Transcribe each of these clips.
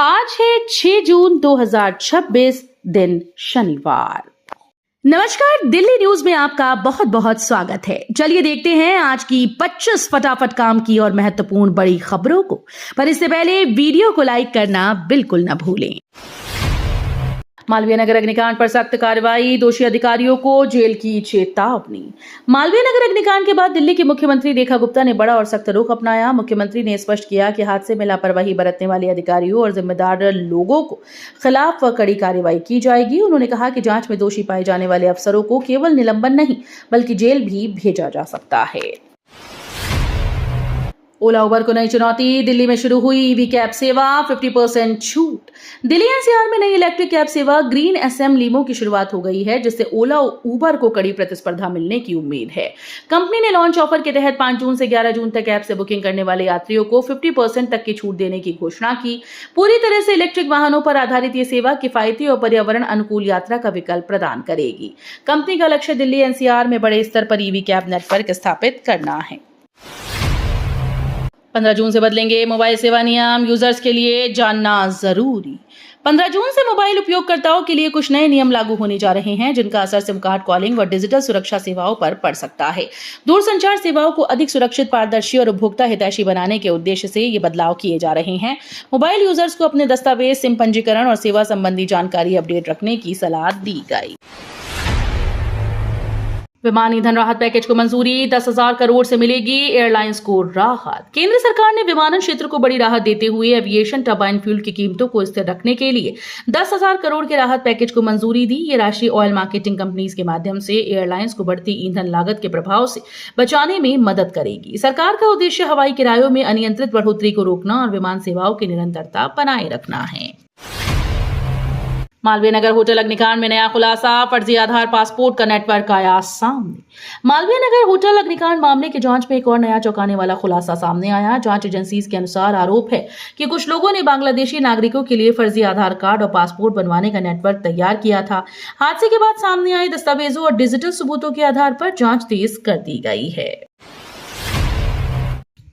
आज है 6 जून 2026 दिन शनिवार। नमस्कार, दिल्ली न्यूज में आपका बहुत बहुत स्वागत है। चलिए देखते हैं आज की 25 फटाफट काम की और महत्वपूर्ण बड़ी खबरों को। पर इससे पहले वीडियो को लाइक करना बिल्कुल न भूलें। मालवीय नगर अग्निकांड पर सख्त कार्रवाई, दोषी अधिकारियों को जेल की चेतावनी। मालवीय नगर अग्निकांड के बाद दिल्ली की मुख्यमंत्री रेखा गुप्ता ने बड़ा और सख्त रुख अपनाया। मुख्यमंत्री ने स्पष्ट किया कि हादसे में लापरवाही बरतने वाले अधिकारियों और जिम्मेदार लोगों को खिलाफ कड़ी कार्रवाई की जाएगी। उन्होंने कहा कि जांच में दोषी पाए जाने वाले अफसरों को केवल निलंबन नहीं बल्कि जेल भी भेजा जा सकता है। ओला उबर को नई चुनौती, दिल्ली में शुरू हुई ईवी कैब सेवा, 50% छूट। दिल्ली एनसीआर में नई इलेक्ट्रिक कैब सेवा ग्रीन एसएम लीमो की शुरुआत हो गई है, जिससे ओला उबर को कड़ी प्रतिस्पर्धा मिलने की उम्मीद है। कंपनी ने लॉन्च ऑफर के तहत 5 जून से 11 जून तक ऐप से बुकिंग करने वाले यात्रियों को 50% तक की छूट देने की घोषणा की। पूरी तरह से इलेक्ट्रिक वाहनों पर आधारित ये सेवा किफायती और पर्यावरण अनुकूल यात्रा का विकल्प प्रदान करेगी। कंपनी का लक्ष्य दिल्ली एनसीआर में बड़े स्तर पर ईवी कैब नेटवर्क स्थापित करना है। 15 जून से बदलेंगे मोबाइल सेवा नियम, यूजर्स के लिए जानना जरूरी। 15 जून से मोबाइल उपयोगकर्ताओं के लिए कुछ नए नियम लागू होने जा रहे हैं, जिनका असर सिम कार्ड, कॉलिंग और डिजिटल सुरक्षा सेवाओं पर पड़ सकता है। दूरसंचार सेवाओं को अधिक सुरक्षित, पारदर्शी और उपभोक्ता हितैषी बनाने के उद्देश्य से ये बदलाव किए जा रहे हैं। मोबाइल यूजर्स को अपने दस्तावेज, सिम पंजीकरण और सेवा संबंधी जानकारी अपडेट रखने की सलाह दी गई। विमान ईंधन राहत पैकेज को मंजूरी, 10,000 करोड़ से मिलेगी एयरलाइंस को राहत। केंद्र सरकार ने विमानन क्षेत्र को बड़ी राहत देते हुए एविएशन टरबाइन फ्यूल की कीमतों को स्थिर रखने के लिए 10,000 करोड़ के राहत पैकेज को मंजूरी दी। ये राशि ऑयल मार्केटिंग कंपनीज के माध्यम से एयरलाइंस को बढ़ती ईंधन लागत के प्रभाव से बचाने में मदद करेगी। सरकार का उद्देश्य हवाई किरायों में अनियंत्रित बढ़ोतरी को रोकना और विमान सेवाओं की निरंतरता बनाए रखना है। मालवीय नगर होटल अग्निकांड में नया खुलासा, फर्जी आधार पासपोर्ट का नेटवर्क आया सामने। मालवीय नगर होटल अग्निकांड मामले की जांच में एक और नया चौंकाने वाला खुलासा सामने आया। जांच एजेंसीज के अनुसार आरोप है कि कुछ लोगों ने बांग्लादेशी नागरिकों के लिए फर्जी आधार कार्ड और पासपोर्ट बनवाने का नेटवर्क तैयार किया था। हादसे के बाद सामने आए दस्तावेजों और डिजिटल सबूतों के आधार पर जांच तेज कर दी गई है।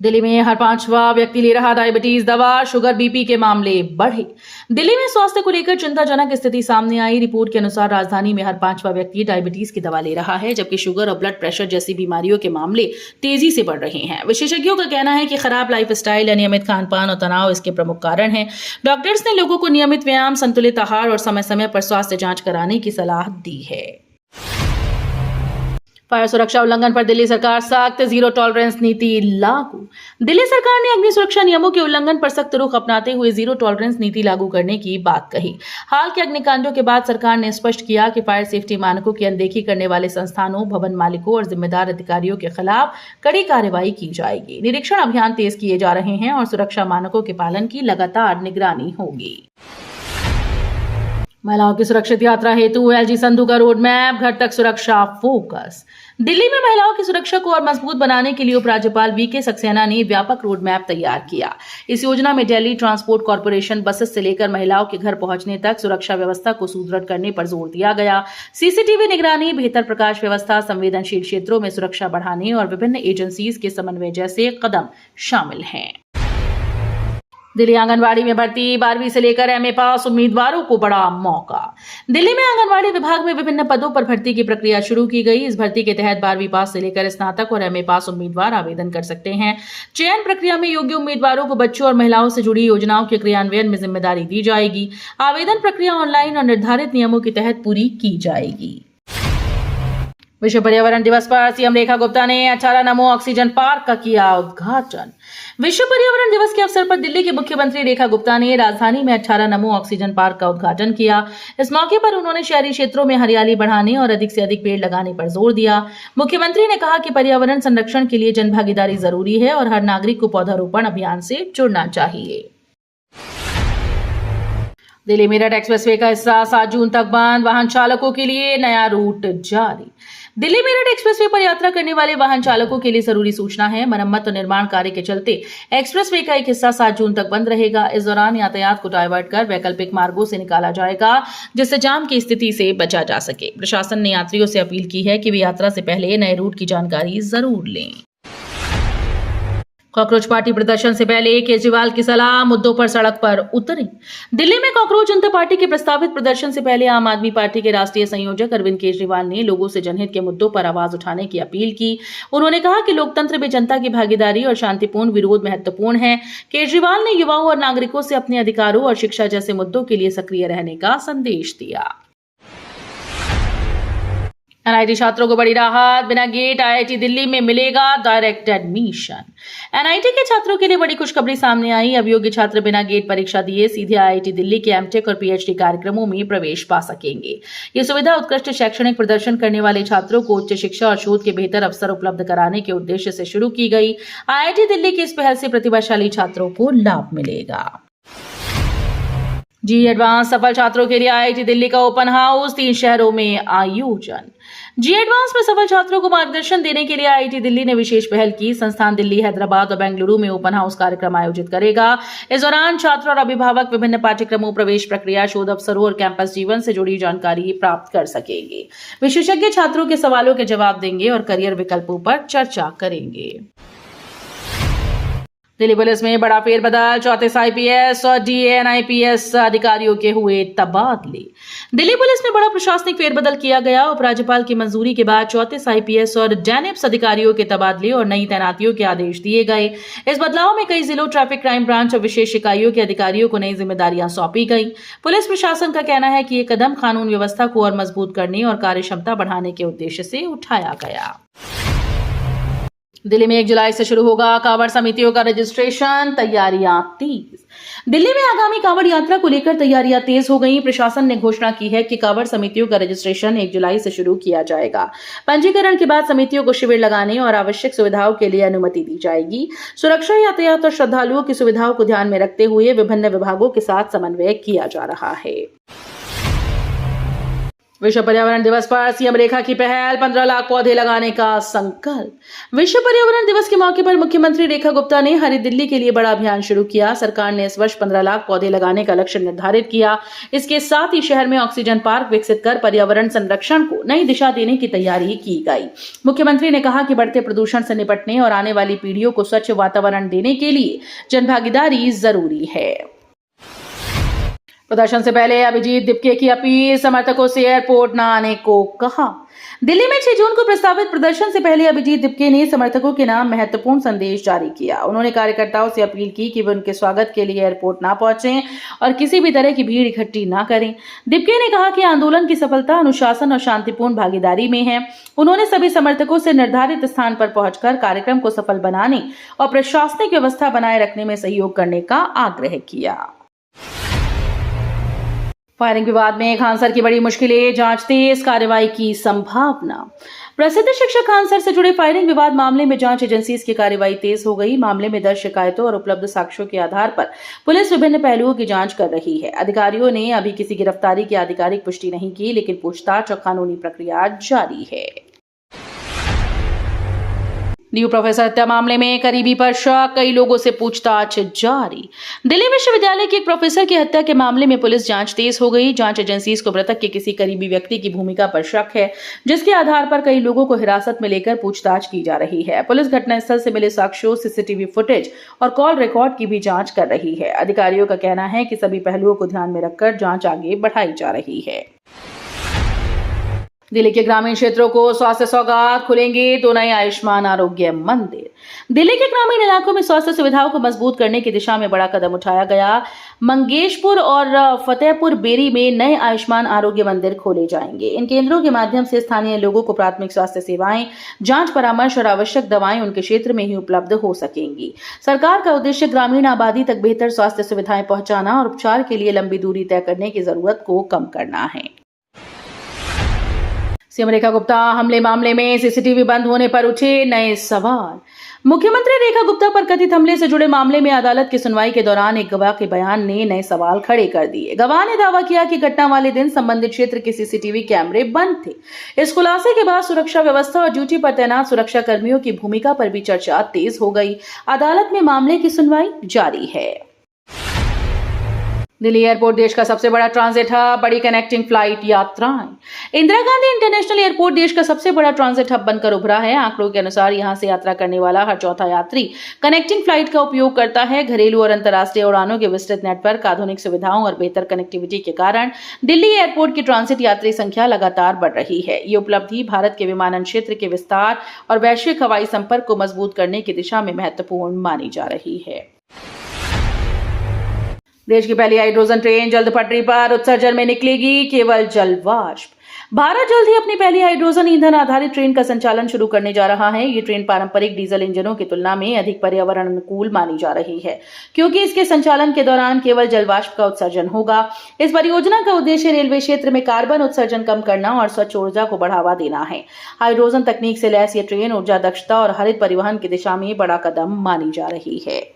दिल्ली में हर 5वां व्यक्ति ले रहा डायबिटीज दवा, शुगर बीपी के मामले बढ़े। दिल्ली में स्वास्थ्य को लेकर चिंताजनक स्थिति सामने आई। रिपोर्ट के अनुसार राजधानी में हर 5वां व्यक्ति डायबिटीज की दवा ले रहा है, जबकि शुगर और ब्लड प्रेशर जैसी बीमारियों के मामले तेजी से बढ़ रहे हैं। विशेषज्ञों का कहना है कि खराब लाइफस्टाइल, अनियमित खान पान और तनाव इसके प्रमुख कारण हैं। डॉक्टर्स ने लोगों को नियमित व्यायाम, संतुलित आहार और समय समय पर स्वास्थ्य जांच कराने की सलाह दी है। फायर सुरक्षा उल्लंघन पर दिल्ली सरकार सख्त, जीरो टॉलरेंस नीति लागू। दिल्ली सरकार ने अग्नि सुरक्षा नियमों के उल्लंघन पर सख्त रुख अपनाते हुए जीरो टॉलरेंस नीति लागू करने की बात कही। हाल के अग्निकांडों के बाद सरकार ने स्पष्ट किया कि फायर सेफ्टी मानकों की अनदेखी करने वाले संस्थानों, भवन मालिकों और जिम्मेदार अधिकारियों के खिलाफ कड़ी कार्रवाई की जाएगी। निरीक्षण अभियान तेज किए जा रहे हैं और सुरक्षा मानकों के पालन की लगातार निगरानी होगी। महिलाओं की सुरक्षित यात्रा हेतु एलजी संधू का रोड मैप, घर तक सुरक्षा फोकस। दिल्ली में महिलाओं की सुरक्षा को और मजबूत बनाने के लिए उपराज्यपाल वीके सक्सेना ने व्यापक रोड मैप तैयार किया। इस योजना में दिल्ली ट्रांसपोर्ट कॉर्पोरेशन बसेस से लेकर महिलाओं के घर पहुंचने तक सुरक्षा व्यवस्था को सुदृढ़ करने पर जोर दिया गया। सीसीटीवी निगरानी, बेहतर प्रकाश व्यवस्था, संवेदनशील क्षेत्रों में सुरक्षा बढ़ाने और विभिन्न एजेंसीज के समन्वय जैसे कदम शामिल हैं। दिल्ली आंगनवाड़ी में भर्ती, 12वीं से लेकर एमए पास उम्मीदवारों को बड़ा मौका। दिल्ली में आंगनवाड़ी विभाग में विभिन्न पदों पर भर्ती की प्रक्रिया शुरू की गई। इस भर्ती के तहत 12वीं पास से लेकर स्नातक और एमए पास उम्मीदवार आवेदन कर सकते हैं। चयन प्रक्रिया में योग्य उम्मीदवारों को बच्चों और महिलाओं से जुड़ी योजनाओं के क्रियान्वयन में जिम्मेदारी दी जाएगी। आवेदन प्रक्रिया ऑनलाइन और निर्धारित नियमों के तहत पूरी की जाएगी। विश्व पर्यावरण दिवस पर सीएम रेखा गुप्ता ने 18 नमो ऑक्सीजन पार्क का किया उद्घाटन। विश्व पर्यावरण दिवस के अवसर पर दिल्ली की मुख्यमंत्री रेखा गुप्ता ने राजधानी में 18 नमो ऑक्सीजन पार्क का उद्घाटन किया। इस मौके पर उन्होंने शहरी क्षेत्रों में हरियाली बढ़ाने और अधिक से अधिक पेड़ लगाने पर जोर दिया। मुख्यमंत्री ने कहा कि पर्यावरण संरक्षण के लिए जनभागीदारी जरूरी है और हर नागरिक को पौधारोपण अभियान से जुड़ना चाहिए। दिल्ली मेरठ एक्सप्रेसवे का हिस्सा 7 जून तक बंद, वाहन चालकों के लिए नया रूट जारी। दिल्ली मेरठ एक्सप्रेसवे पर यात्रा करने वाले वाहन चालकों के लिए जरूरी सूचना है। मरम्मत और निर्माण कार्य के चलते एक्सप्रेसवे का एक हिस्सा 7 जून तक बंद रहेगा। इस दौरान यातायात को डायवर्ट कर वैकल्पिक मार्गों से निकाला जाएगा, जिससे जाम की स्थिति से बचा जा सके। प्रशासन ने यात्रियों से अपील की है कि वे यात्रा से पहले नए रूट की जानकारी जरूर लें। कॉकरोच पार्टी प्रदर्शन से पहले केजरीवाल की सलाह, मुद्दों पर सड़क पर उतरे। दिल्ली में कॉकरोच जनता पार्टी के प्रस्तावित प्रदर्शन से पहले आम आदमी पार्टी के राष्ट्रीय संयोजक अरविंद केजरीवाल ने लोगों से जनहित के मुद्दों पर आवाज उठाने की अपील की। उन्होंने कहा कि लोकतंत्र में जनता की भागीदारी और शांतिपूर्ण विरोध महत्वपूर्ण है। केजरीवाल ने युवाओं और नागरिकों से अपने अधिकारों और शिक्षा जैसे मुद्दों के लिए सक्रिय रहने का संदेश दिया। एनआईटी छात्रों को बड़ी राहत, बिना गेट आईआईटी दिल्ली में मिलेगा डायरेक्ट एडमिशन। एनआईटी के छात्रों के लिए बड़ी खुशखबरी सामने आई। अब योग्य छात्र बिना गेट परीक्षा दिए सीधे आईआईटी दिल्ली के एमटेक और पीएचडी कार्यक्रमों में प्रवेश पा सकेंगे। ये सुविधा उत्कृष्ट शैक्षणिक प्रदर्शन करने वाले छात्रों को उच्च शिक्षा और शोध के बेहतर अवसर उपलब्ध कराने के उद्देश्य से शुरू की गई। आईआईटी दिल्ली की इस पहल से प्रतिभाशाली छात्रों को लाभ मिलेगा। जी एडवांस सफल छात्रों के लिए आईआईटी दिल्ली का ओपन हाउस, 3 शहरों में आयोजन। जी एडवांस में सफल छात्रों को मार्गदर्शन देने के लिए आईआईटी दिल्ली ने विशेष पहल की। संस्थान दिल्ली, हैदराबाद और बेंगलुरु में ओपन हाउस कार्यक्रम आयोजित करेगा। इस दौरान छात्र और अभिभावक विभिन्न पाठ्यक्रमों, प्रवेश प्रक्रिया, शोध अवसरों और कैंपस जीवन से जुड़ी जानकारी प्राप्त कर सकेंगे। विशेषज्ञ छात्रों के सवालों के जवाब देंगे और करियर विकल्पों पर चर्चा करेंगे। दिल्ली पुलिस में बड़ा फेरबदल, 34 आईपीएस और डीएनआईपीएस अधिकारियों के हुए तबादले। दिल्ली पुलिस में बड़ा प्रशासनिक फेरबदल किया गया। उपराज्यपाल की मंजूरी के बाद 34 आईपीएस और डैनिप्स अधिकारियों के तबादले और नई तैनातियों के आदेश दिए गए। इस बदलाव में कई जिलों, ट्रैफिक क्राइम ब्रांच और विशेष इकाइयों के अधिकारियों को नई जिम्मेदारियां सौंपी गई। पुलिस प्रशासन का कहना है कि ये कदम कानून व्यवस्था को और मजबूत करने और कार्यक्षमता बढ़ाने के उद्देश्य से उठाया गया। दिल्ली में 1 जुलाई से शुरू होगा कांवड़ समितियों का रजिस्ट्रेशन, तैयारियां तेज। दिल्ली में आगामी कांवड़ यात्रा को लेकर तैयारियां तेज हो गई। प्रशासन ने घोषणा की है कि कांवड़ समितियों का रजिस्ट्रेशन 1 जुलाई से शुरू किया जाएगा। पंजीकरण के बाद समितियों को शिविर लगाने और आवश्यक सुविधाओं के लिए अनुमति दी जाएगी। सुरक्षा, यातायात और श्रद्धालुओं की सुविधाओं को ध्यान में रखते हुए विभिन्न विभागों के साथ समन्वय किया जा रहा है। विश्व पर्यावरण दिवस पर सीएम रेखा की पहल, 15 लाख पौधे लगाने का संकल्प। विश्व पर्यावरण दिवस के मौके पर मुख्यमंत्री रेखा गुप्ता ने हरी दिल्ली के लिए बड़ा अभियान शुरू किया। सरकार ने इस वर्ष 15 लाख पौधे लगाने का लक्ष्य निर्धारित किया। इसके साथ ही शहर में ऑक्सीजन पार्क विकसित कर पर्यावरण संरक्षण को नई दिशा देने की तैयारी की गई। मुख्यमंत्री ने कहा कि बढ़ते प्रदूषण से निपटने और आने वाली पीढ़ियों को स्वच्छ वातावरण देने के लिए जनभागीदारी जरूरी है। प्रदर्शन से पहले अभिजीत दिपके की अपील, समर्थकों से एयरपोर्ट न आने को कहा। दिल्ली में 6 जून को प्रस्तावित प्रदर्शन से पहले अभिजीत दिपके ने समर्थकों के नाम महत्वपूर्ण संदेश जारी किया। उन्होंने कार्यकर्ताओं से अपील की कि वे उनके स्वागत के लिए एयरपोर्ट ना पहुंचें और किसी भी तरह की भीड़ इकट्ठी ना करें। दिपके ने कहा कि आंदोलन की सफलता अनुशासन और शांतिपूर्ण भागीदारी में है। उन्होंने सभी समर्थकों से निर्धारित स्थान पर पहुंचकर कार्यक्रम को सफल बनाने और प्रशासनिक व्यवस्था बनाए रखने में सहयोग करने का आग्रह किया। फायरिंग विवाद में खान सर की बड़ी मुश्किलें, जांच तेज, कार्रवाई की संभावना। प्रसिद्ध शिक्षक खान सर से जुड़े फायरिंग विवाद मामले में जांच एजेंसीज की कार्रवाई तेज हो गई। मामले में दर्ज शिकायतों और उपलब्ध साक्ष्यों के आधार पर पुलिस विभिन्न पहलुओं की जांच कर रही है। अधिकारियों ने अभी किसी गिरफ्तारी की आधिकारिक पुष्टि नहीं की, लेकिन पूछताछ और कानूनी प्रक्रिया जारी है। न्यू प्रोफेसर हत्या मामले में करीबी पर शक, कई लोगों से पूछताछ जारी। दिल्ली विश्वविद्यालय के एक प्रोफेसर की हत्या के मामले में पुलिस जांच तेज हो गई। जांच एजेंसीज को मृतक के किसी करीबी व्यक्ति की भूमिका पर शक है, जिसके आधार पर कई लोगों को हिरासत में लेकर पूछताछ की जा रही है। पुलिस घटनास्थल से मिले साक्ष्यों, सीसीटीवी फुटेज और कॉल रिकॉर्ड की भी जांच कर रही है। अधिकारियों का कहना है कि सभी पहलुओं को ध्यान में रखकर जांच आगे बढ़ाई जा रही है। दिल्ली के ग्रामीण क्षेत्रों को स्वास्थ्य सौगात, खुलेंगे 2 नए आयुष्मान आरोग्य मंदिर। दिल्ली के ग्रामीण इलाकों में स्वास्थ्य सुविधाओं को मजबूत करने की दिशा में बड़ा कदम उठाया गया। मंगेशपुर और फतेहपुर बेरी में नए आयुष्मान आरोग्य मंदिर खोले जाएंगे। इन केंद्रों के माध्यम से स्थानीय लोगों को प्राथमिक स्वास्थ्य सेवाएं, जांच परामर्श और आवश्यक दवाएं उनके क्षेत्र में ही उपलब्ध हो सकेंगी। सरकार का उद्देश्य ग्रामीण आबादी तक बेहतर स्वास्थ्य सुविधाएं पहुंचाना और उपचार के लिए लंबी दूरी तय करने की जरूरत को कम करना है। सीएम रेखा गुप्ता हमले मामले में सीसीटीवी बंद होने पर उठे नए सवाल। मुख्यमंत्री रेखा गुप्ता पर कथित हमले से जुड़े मामले में अदालत की सुनवाई के दौरान एक गवाह के बयान ने नए सवाल खड़े कर दिए। गवाह ने दावा किया कि घटना वाले दिन संबंधित क्षेत्र के सीसीटीवी कैमरे बंद थे। इस खुलासे के बाद सुरक्षा व्यवस्था और ड्यूटी पर तैनात सुरक्षा कर्मियों की भूमिका पर भी चर्चा तेज हो गई। अदालत में मामले की सुनवाई जारी है। दिल्ली एयरपोर्ट देश का सबसे बड़ा ट्रांजिट हब, बड़ी कनेक्टिंग फ्लाइट यात्राएं। इंदिरा गांधी इंटरनेशनल एयरपोर्ट देश का सबसे बड़ा ट्रांजिट हब बनकर उभरा है। आंकड़ों के अनुसार यहां से यात्रा करने वाला हर चौथा यात्री कनेक्टिंग फ्लाइट का उपयोग करता है। घरेलू और अंतर्राष्ट्रीय उड़ानों के विस्तृत नेटवर्क, आधुनिक सुविधाओं और बेहतर कनेक्टिविटी के कारण दिल्ली एयरपोर्ट की ट्रांजिट यात्री संख्या लगातार बढ़ रही है। ये उपलब्धि भारत के विमानन क्षेत्र के विस्तार और वैश्विक हवाई संपर्क को मजबूत करने की दिशा में महत्वपूर्ण मानी जा रही है। देश की पहली हाइड्रोजन ट्रेन जल्द पटरी पर, उत्सर्जन में निकलेगी केवल जल वाष्प। भारत जल्द ही अपनी पहली हाइड्रोजन ईंधन आधारित ट्रेन का संचालन शुरू करने जा रहा है। ये ट्रेन पारंपरिक डीजल इंजनों की तुलना में अधिक पर्यावरण अनुकूल मानी जा रही है, क्योंकि इसके संचालन के दौरान केवल जल वाष्प का उत्सर्जन होगा। इस परियोजना का उद्देश्य रेलवे क्षेत्र में कार्बन उत्सर्जन कम करना और स्वच्छ ऊर्जा को बढ़ावा देना है। हाइड्रोजन तकनीक से लैस ये ट्रेन ऊर्जा दक्षता और हरित परिवहन की दिशा में बड़ा कदम मानी जा रही है।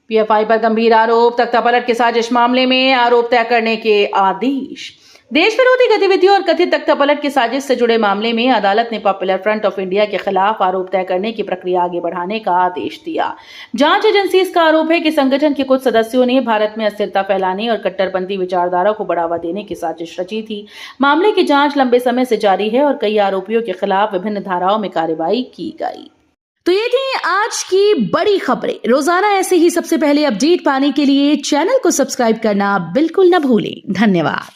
पीएफआई पर गंभीर आरोप, तख्तापलट की साजिश मामले में आरोप तय करने के आदेश। देश विरोधी गतिविधियों और कथित तख्तापलट की साजिश से जुड़े मामले में अदालत ने पॉपुलर फ्रंट ऑफ इंडिया के खिलाफ आरोप तय करने की प्रक्रिया आगे बढ़ाने का आदेश दिया। जांच एजेंसी का आरोप है कि संगठन के कुछ सदस्यों ने भारत में अस्थिरता फैलाने और कट्टरपंथी विचारधारा को बढ़ावा देने की साजिश रची थी। मामले की जांच लंबे समय से जारी है और कई आरोपियों के खिलाफ विभिन्न धाराओं में कार्रवाई की गई। तो ये थी आज की बड़ी खबरें। रोजाना ऐसे ही सबसे पहले अपडेट पाने के लिए चैनल को सब्सक्राइब करना बिल्कुल न भूलें। धन्यवाद।